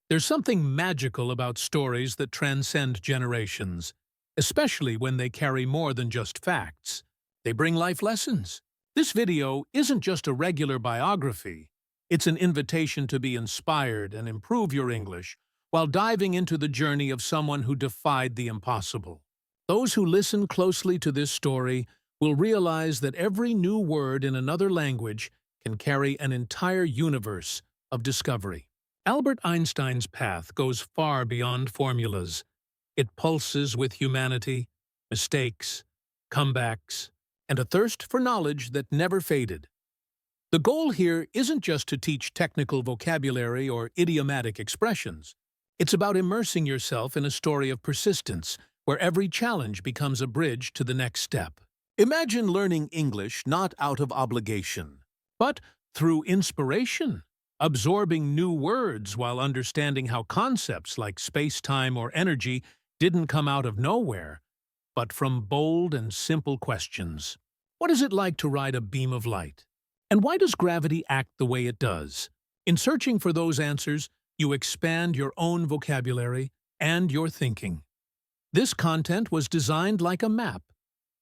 There's something magical about stories that transcend generations, especially when they carry more than just facts. They bring life lessons. This video isn't just a regular biography. It's an invitation to be inspired and improve your English while diving into the journey of someone who defied the impossible. Those who listen closely to this story will realize that every new word in another language can carry an entire universe of discovery. Albert Einstein's path goes far beyond formulas. It pulses with humanity, mistakes, comebacks, and a thirst for knowledge that never faded. The goal here isn't just to teach technical vocabulary or idiomatic expressions. It's about immersing yourself in a story of persistence, where every challenge becomes a bridge to the next step. Imagine learning English not out of obligation, but through inspiration. Absorbing new words while understanding how concepts like space-time or energy didn't come out of nowhere, but from bold and simple questions. What is it like to ride a beam of light? And why does gravity act the way it does? In searching for those answers, you expand your own vocabulary and your thinking. This content was designed like a map,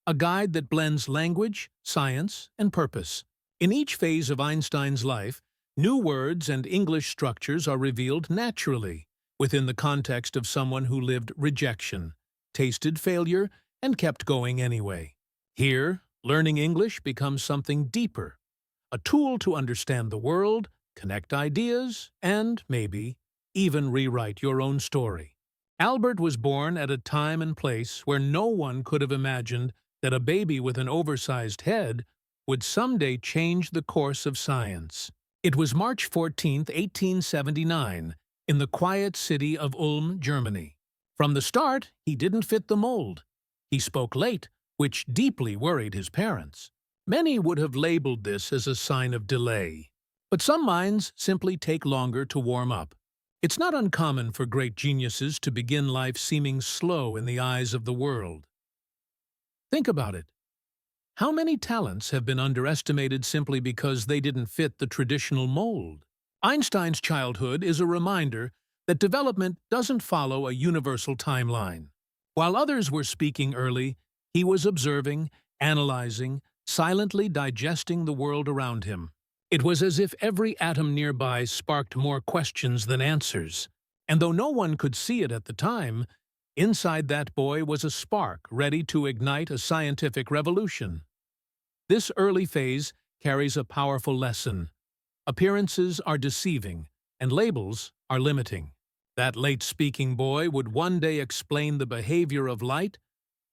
a guide that blends language, science, and purpose. In each phase of Einstein's life, new words and English structures are revealed naturally, within the context of someone who lived rejection, tasted failure, and kept going anyway. Here, learning English becomes something deeper, a tool to understand the world, connect ideas, and, maybe, even rewrite your own story. Albert was born at a time and place where no one could have imagined that a baby with an oversized head would someday change the course of science. It was March 14, 1879, in the quiet city of Ulm, Germany. From the start, he didn't fit the mold. He spoke late, which deeply worried his parents. Many would have labeled this as a sign of delay. But some minds simply take longer to warm up. It's not uncommon for great geniuses to begin life seeming slow in the eyes of the world. Think about it. How many talents have been underestimated simply because they didn't fit the traditional mold? Einstein's childhood is a reminder that development doesn't follow a universal timeline. While others were speaking early, he was observing, analyzing, silently digesting the world around him. It was as if every atom nearby sparked more questions than answers. And though no one could see it at the time, inside that boy was a spark ready to ignite a scientific revolution. This early phase carries a powerful lesson. Appearances are deceiving, and labels are limiting. That late-speaking boy would one day explain the behavior of light,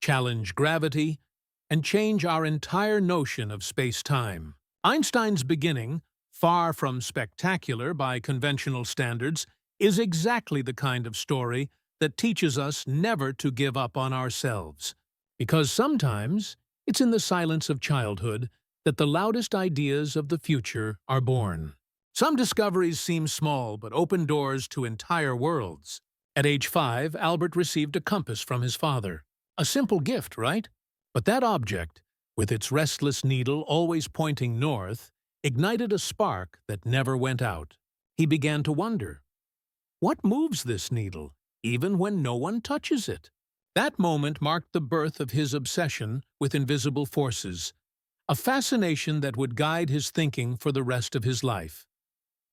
challenge gravity, and change our entire notion of space-time. Einstein's beginning, far from spectacular by conventional standards, is exactly the kind of story that teaches us never to give up on ourselves. Because sometimes, it's in the silence of childhood that the loudest ideas of the future are born. Some discoveries seem small but open doors to entire worlds. At age 5, Albert received a compass from his father. A simple gift, right? But that object, with its restless needle always pointing north, ignited a spark that never went out. He began to wonder, what moves this needle, even when no one touches it? That moment marked the birth of his obsession with invisible forces, a fascination that would guide his thinking for the rest of his life.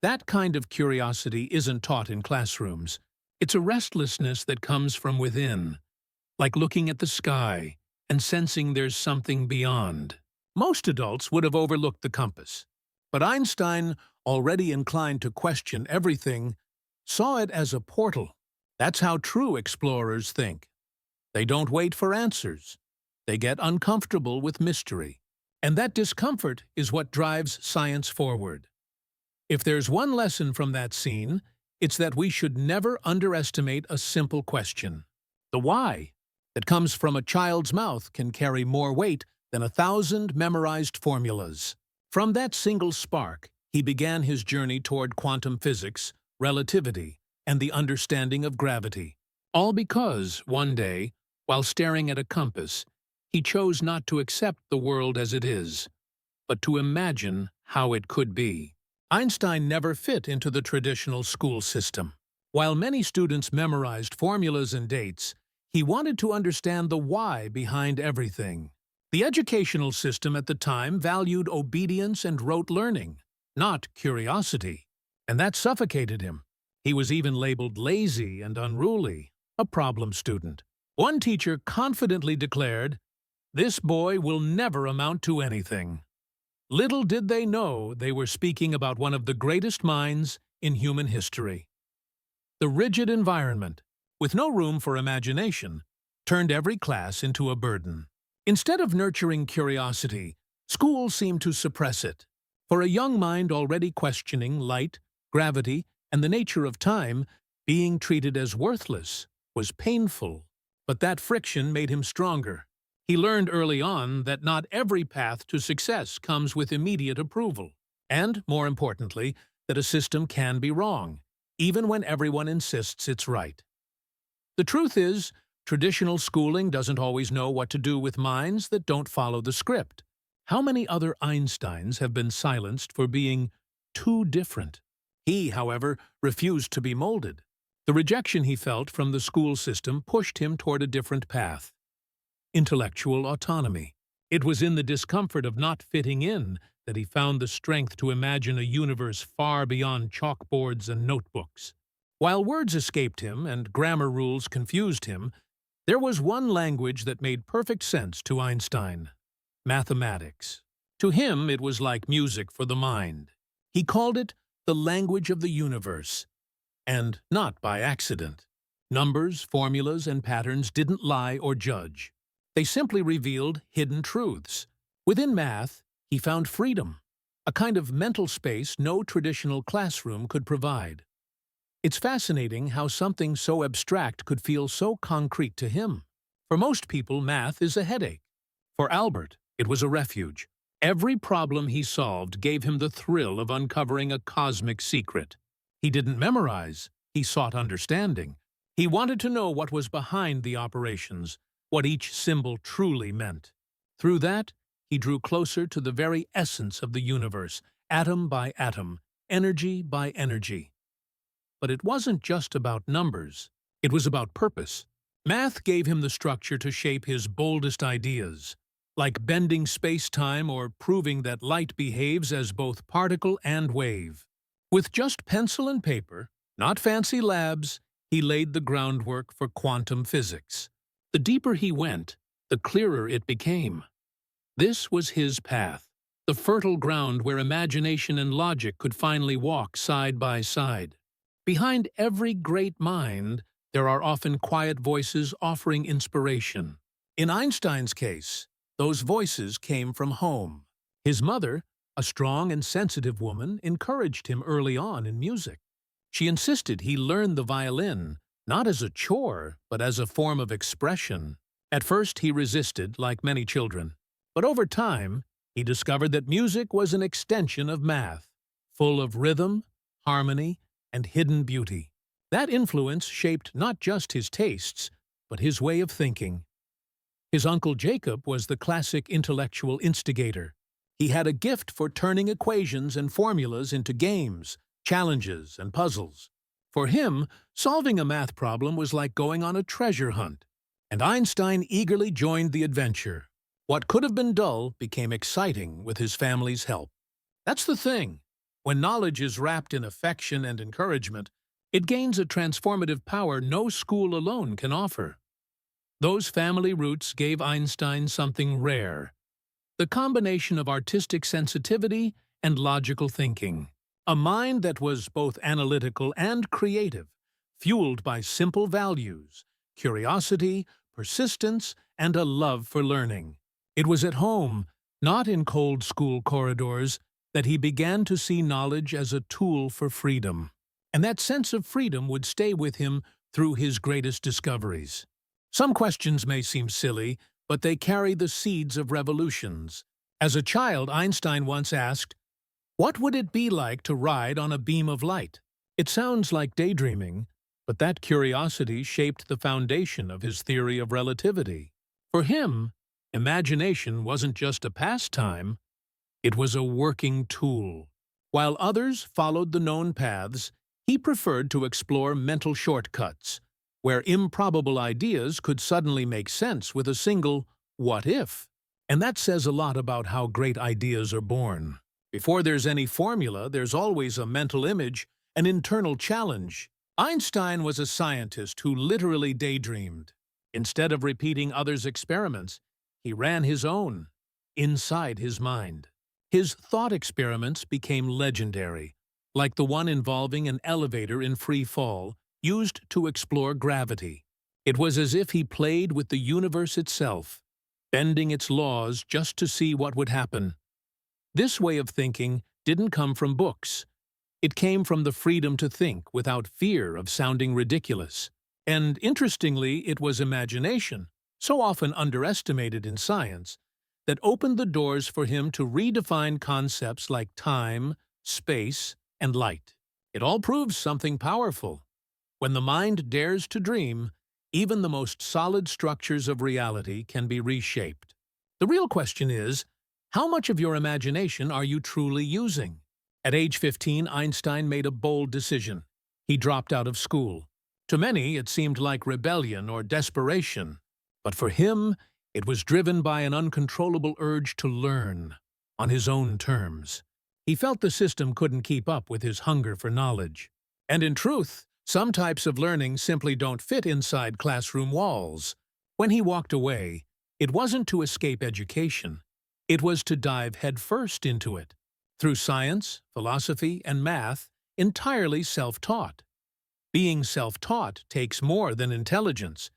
That kind of curiosity isn't taught in classrooms. It's a restlessness that comes from within, like looking at the sky and sensing there's something beyond. Most adults would have overlooked the compass, but Einstein, already inclined to question everything, saw it as a portal. That's how true explorers think. They don't wait for answers. They get uncomfortable with mystery. And that discomfort is what drives science forward. If there's one lesson from that scene, it's that we should never underestimate a simple question. The why that comes from a child's mouth can carry more weight than 1,000 memorized formulas. From that single spark, he began his journey toward quantum physics, relativity, and the understanding of gravity. All because, one day, while staring at a compass, he chose not to accept the world as it is, but to imagine how it could be. Einstein never fit into the traditional school system. While many students memorized formulas and dates, he wanted to understand the why behind everything. The educational system at the time valued obedience and rote learning, not curiosity, and that suffocated him. He was even labeled lazy and unruly, a problem student. One teacher confidently declared, "This boy will never amount to anything." Little did they know they were speaking about one of the greatest minds in human history. The rigid environment, with no room for imagination, turned every class into a burden. Instead of nurturing curiosity, schools seemed to suppress it. For a young mind already questioning light, gravity, and the nature of time, being treated as worthless was painful. But that friction made him stronger. He learned early on that not every path to success comes with immediate approval. And, more importantly, that a system can be wrong, even when everyone insists it's right. The truth is, traditional schooling doesn't always know what to do with minds that don't follow the script. How many other Einsteins have been silenced for being too different? He, however, refused to be molded. The rejection he felt from the school system pushed him toward a different path: intellectual autonomy. It was in the discomfort of not fitting in that he found the strength to imagine a universe far beyond chalkboards and notebooks. While words escaped him and grammar rules confused him, there was one language that made perfect sense to Einstein: mathematics. To him, it was like music for the mind. He called it the language of the universe, and not by accident. Numbers, formulas, and patterns didn't lie or judge. They simply revealed hidden truths. Within math, he found freedom, a kind of mental space no traditional classroom could provide. It's fascinating how something so abstract could feel so concrete to him. For most people, math is a headache. For Albert, it was a refuge. Every problem he solved gave him the thrill of uncovering a cosmic secret. He didn't memorize, he sought understanding. He wanted to know what was behind the operations, what each symbol truly meant. Through that, he drew closer to the very essence of the universe, atom by atom, energy by energy. But it wasn't just about numbers. It was about purpose. Math gave him the structure to shape his boldest ideas, like bending space-time or proving that light behaves as both particle and wave. With just pencil and paper, not fancy labs, he laid the groundwork for quantum physics. The deeper he went, the clearer it became. This was his path, the fertile ground where imagination and logic could finally walk side by side. Behind every great mind, there are often quiet voices offering inspiration. In Einstein's case, those voices came from home. His mother, a strong and sensitive woman, encouraged him early on in music. She insisted he learn the violin, not as a chore, but as a form of expression. At first, he resisted, like many children. But over time, he discovered that music was an extension of math, full of rhythm, harmony, and hidden beauty. That influence shaped not just his tastes, but his way of thinking. His uncle Jacob was the classic intellectual instigator. He had a gift for turning equations and formulas into games, challenges, and puzzles. For him, solving a math problem was like going on a treasure hunt, and Einstein eagerly joined the adventure. What could have been dull became exciting with his family's help. That's the thing. When knowledge is wrapped in affection and encouragement, it gains a transformative power no school alone can offer. Those family roots gave Einstein something rare: the combination of artistic sensitivity and logical thinking. A mind that was both analytical and creative, fueled by simple values, curiosity, persistence, and a love for learning. It was at home, not in cold school corridors, that he began to see knowledge as a tool for freedom. And that sense of freedom would stay with him through his greatest discoveries. Some questions may seem silly, but they carry the seeds of revolutions. As a child, Einstein once asked, "What would it be like to ride on a beam of light?" It sounds like daydreaming, but that curiosity shaped the foundation of his theory of relativity. For him, imagination wasn't just a pastime, it was a working tool. While others followed the known paths, He preferred to explore mental shortcuts, where improbable ideas could suddenly make sense with a single "what if?" And that says a lot about how great ideas are born. Before there's any formula, there's always a mental image, an internal challenge. Einstein was a scientist who literally daydreamed. Instead of repeating others' experiments, he ran his own, inside his mind. His thought experiments became legendary, like the one involving an elevator in free fall, used to explore gravity. It was as if he played with the universe itself, bending its laws just to see what would happen. This way of thinking didn't come from books. It came from the freedom to think without fear of sounding ridiculous. And interestingly, it was imagination, so often underestimated in science, that opened the doors for him to redefine concepts like time, space, and light. It all proves something powerful. When the mind dares to dream, even the most solid structures of reality can be reshaped. The real question is, how much of your imagination are you truly using? At age 15, Einstein made a bold decision. He dropped out of school. To many, it seemed like rebellion or desperation. But for him, it was driven by an uncontrollable urge to learn, on his own terms. He felt the system couldn't keep up with his hunger for knowledge. And in truth, some types of learning simply don't fit inside classroom walls. When he walked away, it wasn't to escape education. It was to dive headfirst into it, through science, philosophy, and math, entirely self-taught. Being self-taught takes more than intelligence.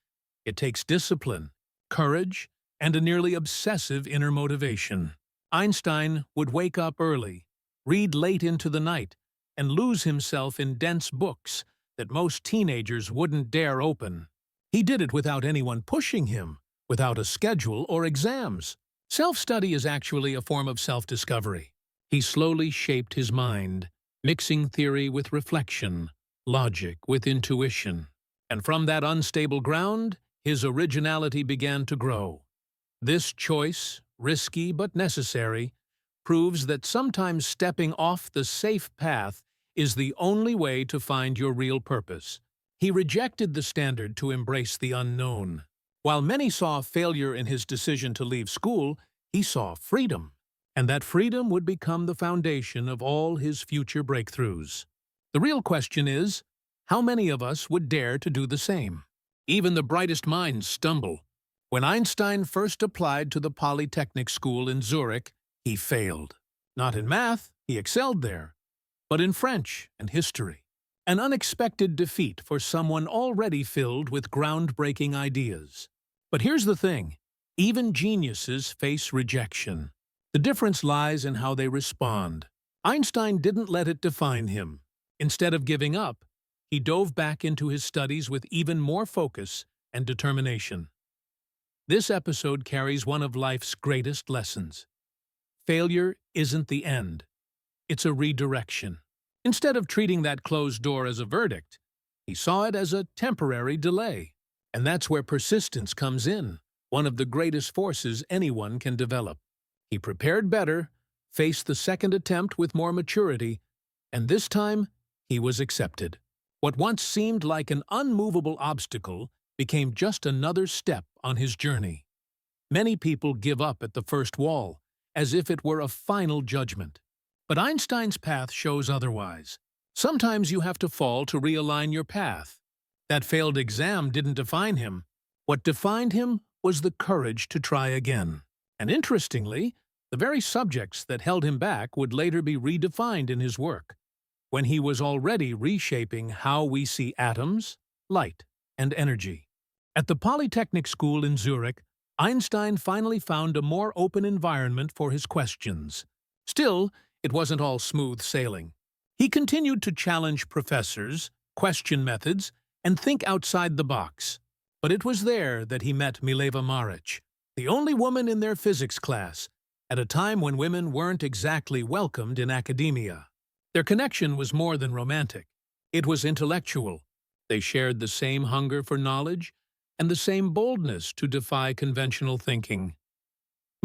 It takes discipline, courage, and a nearly obsessive inner motivation. Einstein would wake up early, read late into the night, and lose himself in dense books that most teenagers wouldn't dare open. He did it without anyone pushing him, without a schedule or exams. Self-study is actually a form of self-discovery. He slowly shaped his mind, mixing theory with reflection, logic with intuition. And from that unstable ground, his originality began to grow. This choice, risky but necessary, proves that sometimes stepping off the safe path is the only way to find your real purpose. He rejected the standard to embrace the unknown. While many saw failure in his decision to leave school, he saw freedom. And that freedom would become the foundation of all his future breakthroughs. The real question is, how many of us would dare to do the same? Even the brightest minds stumble. When Einstein first applied to the Polytechnic School in Zurich, he failed. Not in math, he excelled there, but in French and history. An unexpected defeat for someone already filled with groundbreaking ideas. But here's the thing, even geniuses face rejection. The difference lies in how they respond. Einstein didn't let it define him. Instead of giving up, he dove back into his studies with even more focus and determination. This episode carries one of life's greatest lessons. Failure isn't the end. It's a redirection. Instead of treating that closed door as a verdict, he saw it as a temporary delay. And that's where persistence comes in, one of the greatest forces anyone can develop. He prepared better, faced the second attempt with more maturity, and this time he was accepted. What once seemed like an unmovable obstacle became just another step on his journey. Many people give up at the first wall, as if it were a final judgment. But Einstein's path shows otherwise. Sometimes you have to fall to realign your path. That failed exam didn't define him. What defined him was the courage to try again. And interestingly, the very subjects that held him back would later be redefined in his work, when he was already reshaping how we see atoms, light, and energy. At the Polytechnic School in Zurich, Einstein finally found a more open environment for his questions. Still, it wasn't all smooth sailing. He continued to challenge professors, question methods, and think outside the box. But it was there that he met Mileva Maric, the only woman in their physics class, at a time when women weren't exactly welcomed in academia. Their connection was more than romantic. It was intellectual. They shared the same hunger for knowledge and the same boldness to defy conventional thinking.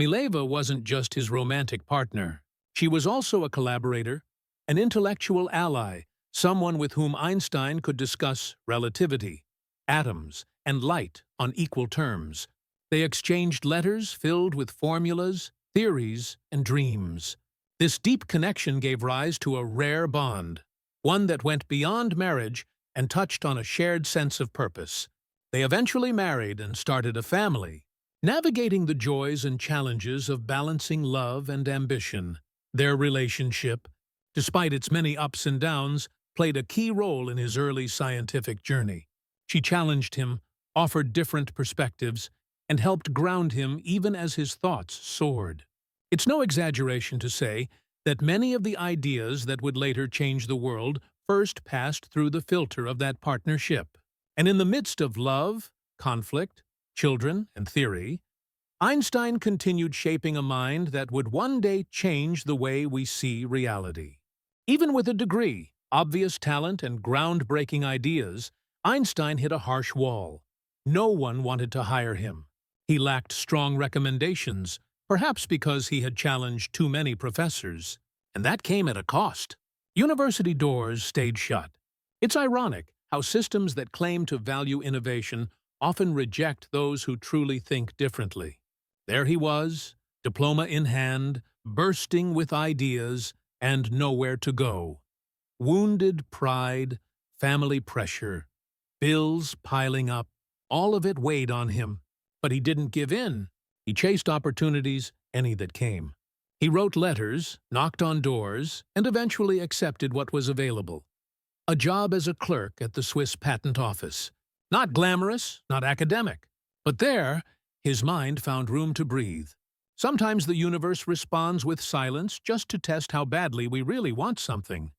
Mileva wasn't just his romantic partner. She was also a collaborator, an intellectual ally, someone with whom Einstein could discuss relativity, atoms, and light on equal terms. They exchanged letters filled with formulas, theories, and dreams. This deep connection gave rise to a rare bond, one that went beyond marriage and touched on a shared sense of purpose. They eventually married and started a family, navigating the joys and challenges of balancing love and ambition. Their relationship, despite its many ups and downs, played a key role in his early scientific journey. She challenged him, offered different perspectives, and helped ground him even as his thoughts soared. It's no exaggeration to say that many of the ideas that would later change the world first passed through the filter of that partnership. And in the midst of love, conflict, children, and theory, Einstein continued shaping a mind that would one day change the way we see reality. Even with a degree, obvious talent, and groundbreaking ideas, Einstein hit a harsh wall. No one wanted to hire him. He lacked strong recommendations, perhaps because he had challenged too many professors. And that came at a cost. University doors stayed shut. It's ironic how systems that claim to value innovation often reject those who truly think differently. There he was, diploma in hand, bursting with ideas, and nowhere to go. Wounded pride, family pressure, bills piling up, all of it weighed on him. But he didn't give in. He chased opportunities, any that came. He wrote letters, knocked on doors, and eventually accepted what was available. A job as a clerk at the Swiss Patent Office. Not glamorous, not academic. But there, his mind found room to breathe. Sometimes the universe responds with silence just to test how badly we really want something.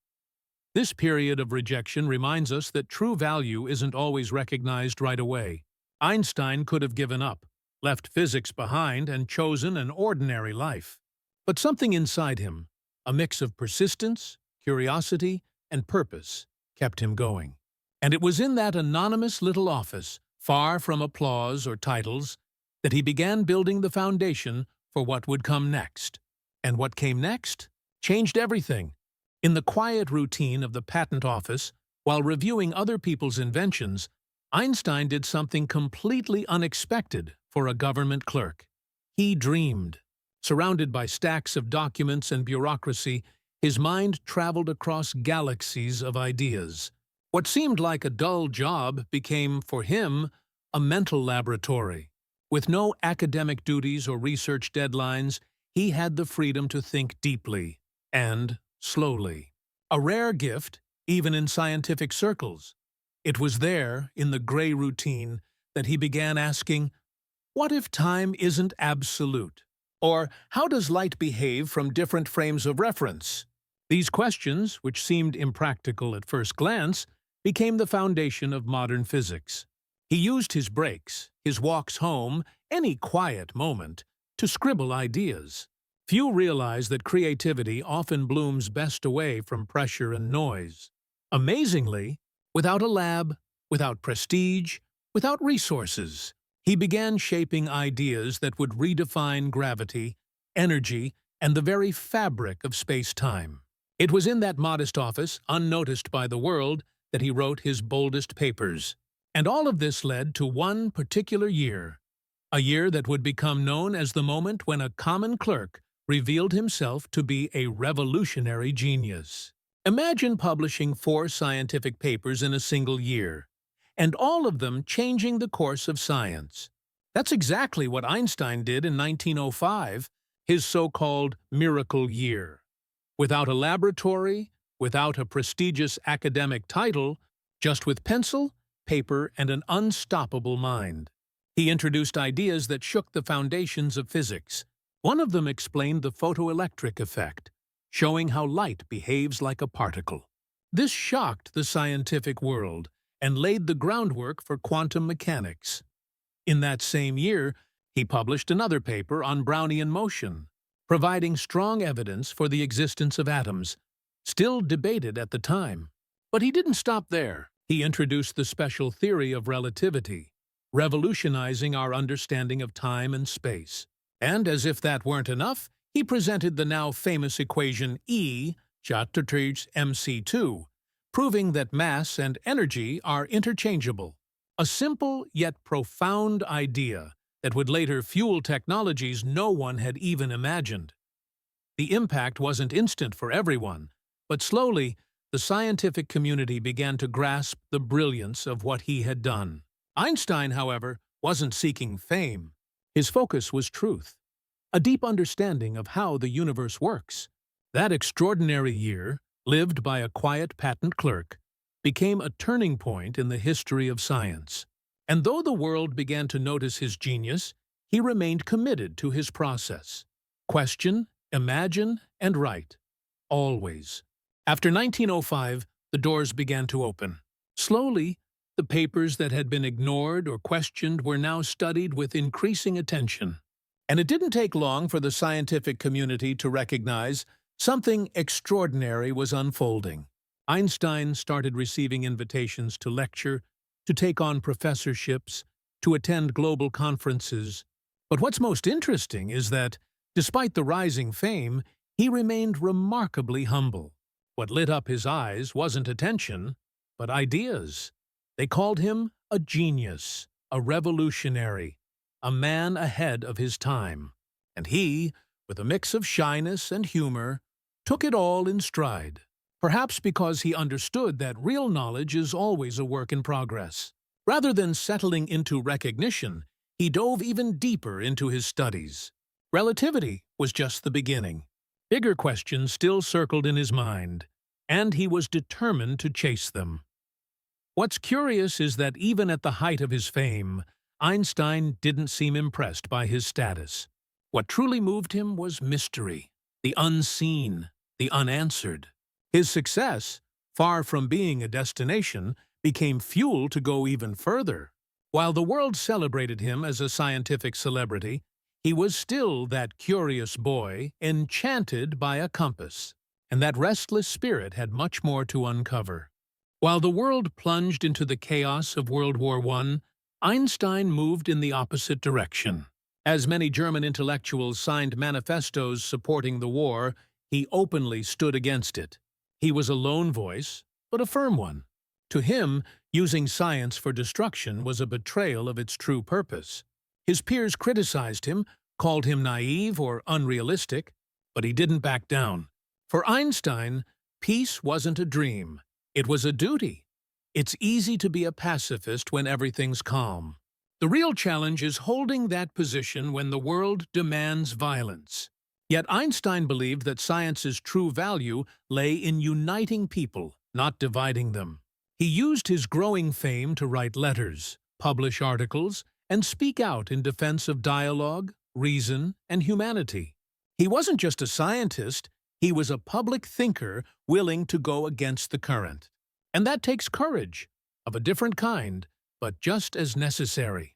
This period of rejection reminds us that true value isn't always recognized right away. Einstein could have given up, left physics behind, and chosen an ordinary life. But something inside him, a mix of persistence, curiosity, and purpose, kept him going. And it was in that anonymous little office, far from applause or titles, that he began building the foundation for what would come next. And what came next changed everything. In the quiet routine of the patent office, while reviewing other people's inventions, Einstein did something completely unexpected for a government clerk. He dreamed. Surrounded by stacks of documents and bureaucracy, his mind traveled across galaxies of ideas. What seemed like a dull job became, for him, a mental laboratory. With no academic duties or research deadlines, he had the freedom to think deeply and slowly. A rare gift, even in scientific circles. It was there, in the gray routine, that he began asking, what if time isn't absolute? Or how does light behave from different frames of reference? These questions, which seemed impractical at first glance, became the foundation of modern physics. He used his breaks, his walks home, any quiet moment, to scribble ideas. Few realize that creativity often blooms best away from pressure and noise. Amazingly, without a lab, without prestige, without resources, he began shaping ideas that would redefine gravity, energy, and the very fabric of space-time. It was in that modest office, unnoticed by the world, that he wrote his boldest papers. And all of this led to one particular year, a year that would become known as the moment when a common clerk revealed himself to be a revolutionary genius. Imagine publishing 4 scientific papers in a single year, and all of them changing the course of science. That's exactly what Einstein did in 1905, his so-called miracle year. Without a laboratory, without a prestigious academic title, just with pencil, paper, and an unstoppable mind. He introduced ideas that shook the foundations of physics. One of them explained the photoelectric effect, showing how light behaves like a particle. This shocked the scientific world and laid the groundwork for quantum mechanics. In that same year, he published another paper on Brownian motion, providing strong evidence for the existence of atoms, still debated at the time. But he didn't stop there. He introduced the special theory of relativity, revolutionizing our understanding of time and space. And as if that weren't enough, he presented the now famous equation E = mc2, proving that mass and energy are interchangeable. A simple yet profound idea that would later fuel technologies no one had even imagined. The impact wasn't instant for everyone, but slowly, the scientific community began to grasp the brilliance of what he had done. Einstein, however, wasn't seeking fame. His focus was truth, a deep understanding of how the universe works. That extraordinary year, lived by a quiet patent clerk, became a turning point in the history of science. And though the world began to notice his genius, he remained committed to his process. Question, imagine, and write. Always. After 1905, the doors began to open. Slowly, the papers that had been ignored or questioned were now studied with increasing attention. And it didn't take long for the scientific community to recognize something extraordinary was unfolding. Einstein started receiving invitations to lecture, to take on professorships, to attend global conferences. But what's most interesting is that, despite the rising fame, he remained remarkably humble. What lit up his eyes wasn't attention, but ideas. They called him a genius, a revolutionary, a man ahead of his time. And he, with a mix of shyness and humor, took it all in stride. Perhaps because he understood that real knowledge is always a work in progress. Rather than settling into recognition, he dove even deeper into his studies. Relativity was just the beginning. Bigger questions still circled in his mind, and he was determined to chase them. What's curious is that even at the height of his fame, Einstein didn't seem impressed by his status. What truly moved him was mystery, the unseen, the unanswered. His success, far from being a destination, became fuel to go even further. While the world celebrated him as a scientific celebrity, he was still that curious boy, enchanted by a compass, and that restless spirit had much more to uncover. While the world plunged into the chaos of World War I, Einstein moved in the opposite direction. As many German intellectuals signed manifestos supporting the war, he openly stood against it. He was a lone voice, but a firm one. To him, using science for destruction was a betrayal of its true purpose. His peers criticized him, called him naive or unrealistic, but he didn't back down. For Einstein, peace wasn't a dream. It was a duty. It's easy to be a pacifist when everything's calm. The real challenge is holding that position when the world demands violence. Yet Einstein believed that science's true value lay in uniting people, not dividing them. He used his growing fame to write letters, publish articles, and speak out in defense of dialogue, reason, and humanity. He wasn't just a scientist, he was a public thinker willing to go against the current. And that takes courage, of a different kind, but just as necessary.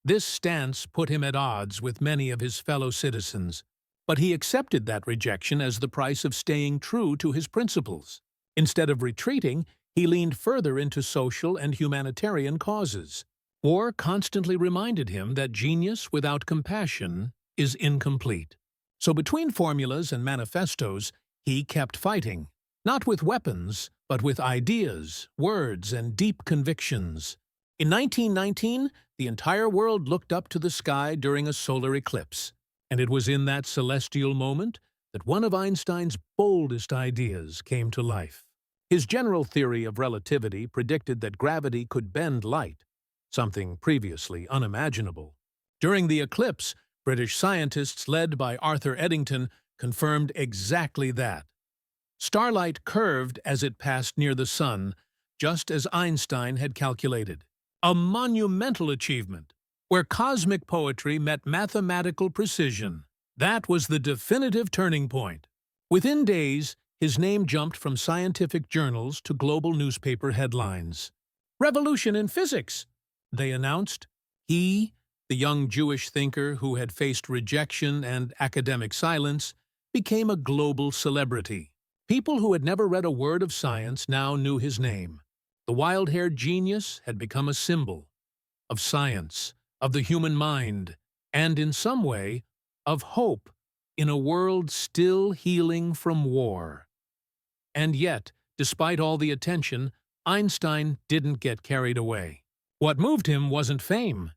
This stance put him at odds with many of his fellow citizens, but he accepted that rejection as the price of staying true to his principles. Instead of retreating, he leaned further into social and humanitarian causes. War constantly reminded him that genius without compassion is incomplete. So between formulas and manifestos, he kept fighting, not with weapons, but with ideas, words, and deep convictions. In 1919, the entire world looked up to the sky during a solar eclipse, and it was in that celestial moment that one of Einstein's boldest ideas came to life. His general theory of relativity predicted that gravity could bend light, something previously unimaginable. During the eclipse, British scientists led by Arthur Eddington confirmed exactly that. Starlight curved as it passed near the sun, just as Einstein had calculated. A monumental achievement, where cosmic poetry met mathematical precision. That was the definitive turning point. Within days, his name jumped from scientific journals to global newspaper headlines. "Revolution in physics," they announced. He, the young Jewish thinker who had faced rejection and academic silence, became a global celebrity. People who had never read a word of science now knew his name. The wild-haired genius had become a symbol of science, of the human mind, and in some way, of hope in a world still healing from war. And yet, despite all the attention, Einstein didn't get carried away. What moved him wasn't fame.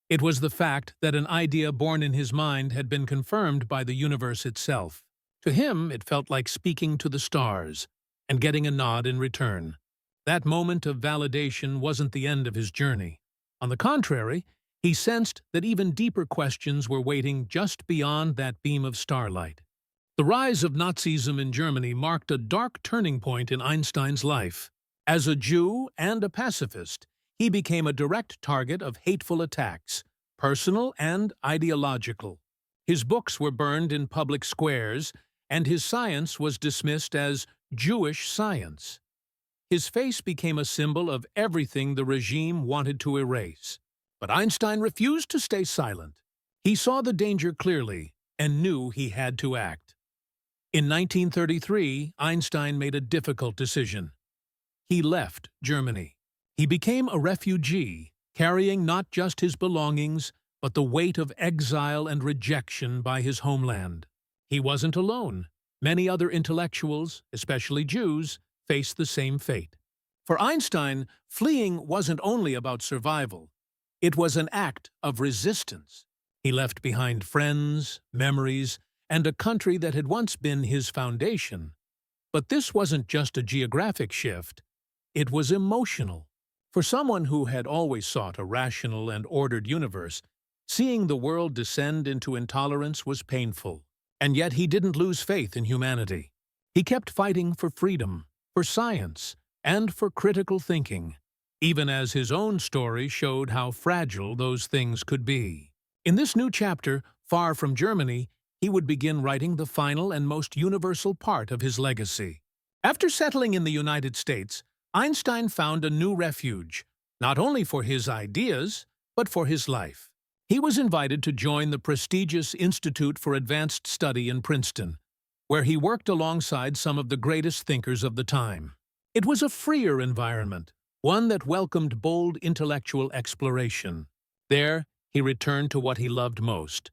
It was the fact that an idea born in his mind had been confirmed by the universe itself. To him, it felt like speaking to the stars and getting a nod in return. That moment of validation wasn't the end of his journey. On the contrary, he sensed that even deeper questions were waiting just beyond that beam of starlight. The rise of Nazism in Germany marked a dark turning point in Einstein's life. As a Jew and a pacifist, he became a direct target of hateful attacks, personal and ideological. His books were burned in public squares, and his science was dismissed as Jewish science. His face became a symbol of everything the regime wanted to erase. But Einstein refused to stay silent. He saw the danger clearly and knew he had to act. In 1933, Einstein made a difficult decision. He left Germany. He became a refugee, carrying not just his belongings, but the weight of exile and rejection by his homeland. He wasn't alone. Many other intellectuals, especially Jews, faced the same fate. For Einstein, fleeing wasn't only about survival. It was an act of resistance. He left behind friends, memories, and a country that had once been his foundation. But this wasn't just a geographic shift. It was emotional. For someone who had always sought a rational and ordered universe, seeing the world descend into intolerance was painful. And yet he didn't lose faith in humanity. He kept fighting for freedom, for science, and for critical thinking, even as his own story showed how fragile those things could be. In this new chapter, far from Germany, he would begin writing the final and most universal part of his legacy. After settling in the United States, Einstein found a new refuge, not only for his ideas, but for his life. He was invited to join the prestigious Institute for Advanced Study in Princeton, where he worked alongside some of the greatest thinkers of the time. It was a freer environment, one that welcomed bold intellectual exploration. There, he returned to what he loved most: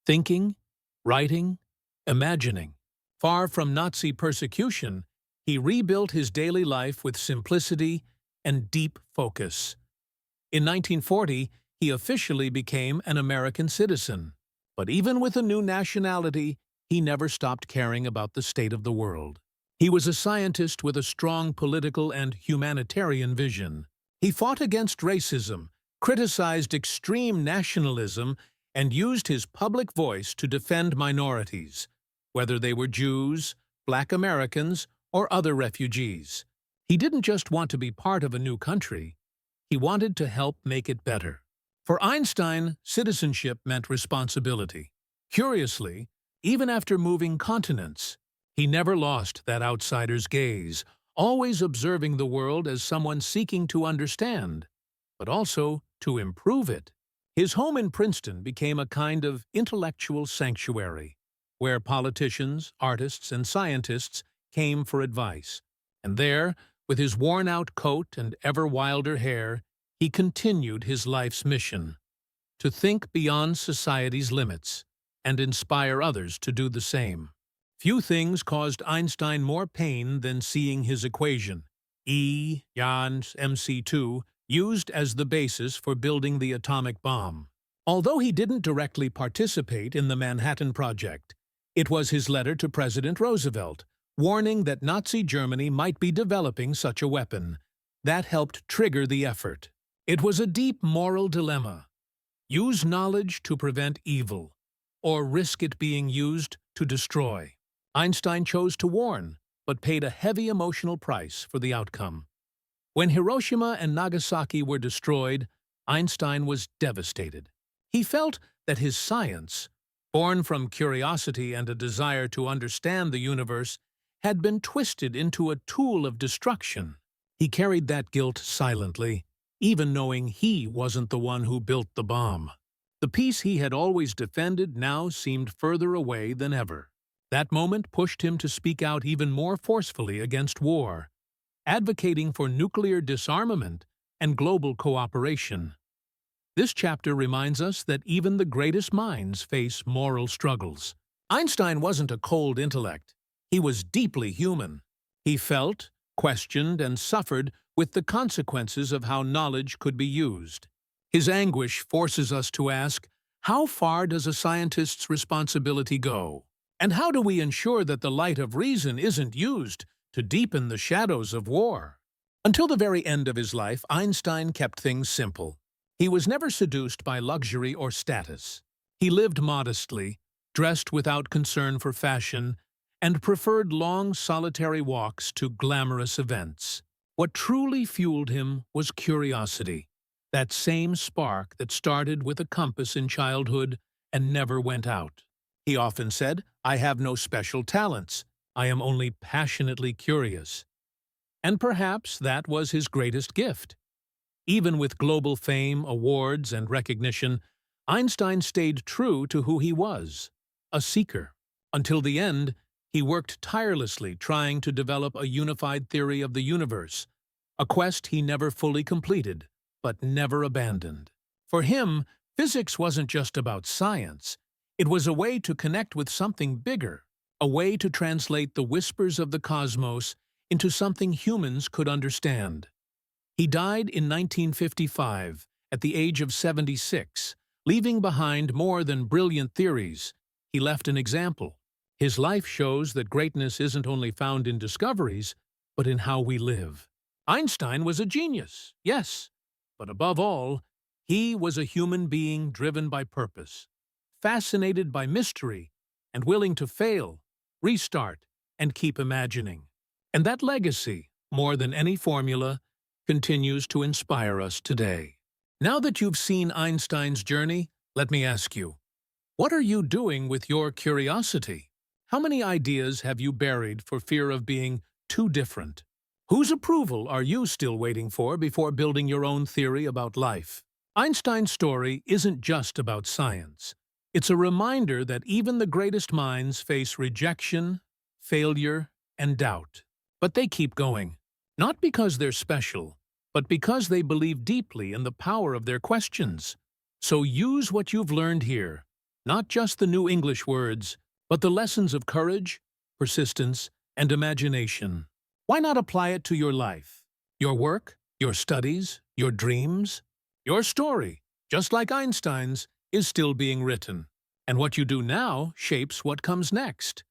thinking, writing, imagining. Far from Nazi persecution, he rebuilt his daily life with simplicity and deep focus. In 1940, he officially became an American citizen. But even with a new nationality, he never stopped caring about the state of the world. He was a scientist with a strong political and humanitarian vision. He fought against racism, criticized extreme nationalism, and used his public voice to defend minorities, whether they were Jews, Black Americans, or other refugees. He didn't just want to be part of a new country. He wanted to help make it better. For Einstein, citizenship meant responsibility. Curiously, even after moving continents, he never lost that outsider's gaze, always observing the world as someone seeking to understand, but also to improve it. His home in Princeton became a kind of intellectual sanctuary, where politicians, artists, and scientists came for advice. And there, with his worn-out coat and ever wilder hair, he continued his life's mission: to think beyond society's limits and inspire others to do the same. Few things caused Einstein more pain than seeing his equation, E equals mc2, used as the basis for building the atomic bomb. Although he didn't directly participate in the Manhattan Project, it was his letter to President Roosevelt, warning that Nazi Germany might be developing such a weapon, that helped trigger the effort. It was a deep moral dilemma: use knowledge to prevent evil, or risk it being used to destroy. Einstein chose to warn, but paid a heavy emotional price for the outcome. When Hiroshima and Nagasaki were destroyed, Einstein was devastated. He felt that his science, born from curiosity and a desire to understand the universe, had been twisted into a tool of destruction. He carried that guilt silently, even knowing he wasn't the one who built the bomb. The peace he had always defended now seemed further away than ever. That moment pushed him to speak out even more forcefully against war, advocating for nuclear disarmament and global cooperation. This chapter reminds us that even the greatest minds face moral struggles. Einstein wasn't a cold intellect. He was deeply human. He felt, questioned and suffered with the consequences of how knowledge could be used. His anguish forces us to ask, how far does a scientist's responsibility go? And how do we ensure that the light of reason isn't used to deepen the shadows of war? Until the very end of his life, Einstein kept things simple. He was never seduced by luxury or status. He lived modestly, dressed without concern for fashion, and preferred long, solitary walks to glamorous events. What truly fueled him was curiosity, that same spark that started with a compass in childhood and never went out. He often said, "I have no special talents. I am only passionately curious." And perhaps that was his greatest gift. Even with global fame, awards, and recognition, Einstein stayed true to who he was, a seeker. Until the end, he worked tirelessly trying to develop a unified theory of the universe, a quest he never fully completed, but never abandoned. For him, physics wasn't just about science. It was a way to connect with something bigger, a way to translate the whispers of the cosmos into something humans could understand. He died in 1955, at the age of 76, leaving behind more than brilliant theories. He left an example. His life shows that greatness isn't only found in discoveries, but in how we live. Einstein was a genius, yes, but above all, he was a human being driven by purpose, fascinated by mystery, and willing to fail, restart, and keep imagining. And that legacy, more than any formula, continues to inspire us today. Now that you've seen Einstein's journey, let me ask you, what are you doing with your curiosity? How many ideas have you buried for fear of being too different? Whose approval are you still waiting for before building your own theory about life? Einstein's story isn't just about science. It's a reminder that even the greatest minds face rejection, failure, and doubt. But they keep going. Not because they're special, but because they believe deeply in the power of their questions. So use what you've learned here, not just the new English words, but the lessons of courage, persistence, and imagination. Why not apply it to your life, your work, your studies, your dreams? Your story, just like Einstein's, is still being written, and what you do now shapes what comes next.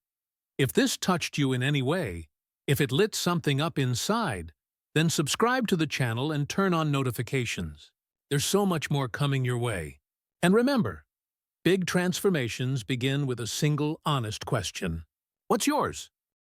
If this touched you in any way, if it lit something up inside, then subscribe to the channel and turn on notifications. There's so much more coming your way. And remember, big transformations begin with a single honest question. What's yours?